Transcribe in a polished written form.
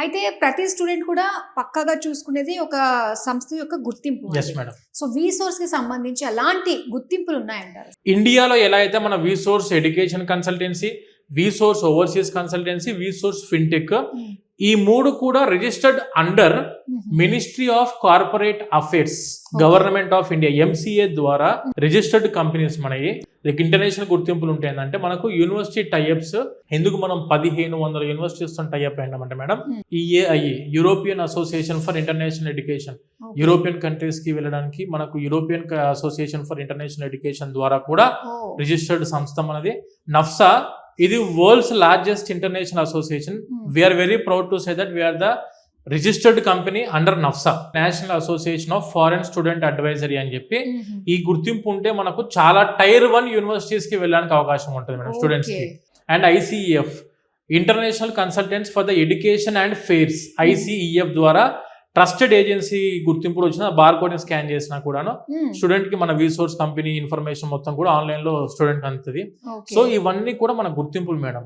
అయితే ప్రతి స్టూడెంట్ కూడా పక్కాగా చూసుకునేది ఒక సంస్థ యొక్క గుర్తింపు. Yes madam. సో విసోర్స్ కి సంబంధించి ఎలాంటి గుర్తింపులు ఉన్నాయంటారు? ఇండియాలో ఎలా అయితే మన Visource education consultancy, Visource overseas consultancy, Visource fintech, ఈ మూడు కూడా registered under ministry of corporate affairs, government of India, MCA ద్వారా రిజిస్టర్డ్ కంపెనీస్ మనకి. ఇంటర్నేషనల్ గుర్తింపులు ఉంటాయి ఏంటంటే మనకు యూనివర్సిటీ టైఅప్స్. ఎందుకు మనం 1500 యూనివర్సిటీస్ టైఅప్ అయినామంటే madam, EAI, European association for international education, European countries కి వెళ్ళడానికి మనకు European association for international education ద్వారా కూడా రిజిస్టర్డ్ సంస్థ మనది. నఫ్సా, ఇది world's largest international association. We are very proud to say that we're the registered company under NAFSA, national association of foreign student advisory అని చెప్పి. ఈ గుర్తింపు ఉంటే మనకు చాలా టైర్ 1 యూనివర్సిటీస్ కి వెళ్ళడానికి అవకాశం ఉంటుంది మేడం స్టూడెంట్స్ కి. And ICEF, international consultants for the education and fairs, ICEF ద్వారా ట్రస్టెడ్ ఏజెన్సీ గుర్తింపులు వచ్చిన బార్ కోడ్ ని స్కాన్ చేసినా కూడాను స్టూడెంట్ కి మన విసోర్స్ కంపెనీ ఇన్ఫర్మేషన్ మొత్తం కూడా ఆన్లైన్ లో స్టూడెంట్ అందుతుంది. సో ఇవన్నీ కూడా మన గుర్తింపులు మేడం.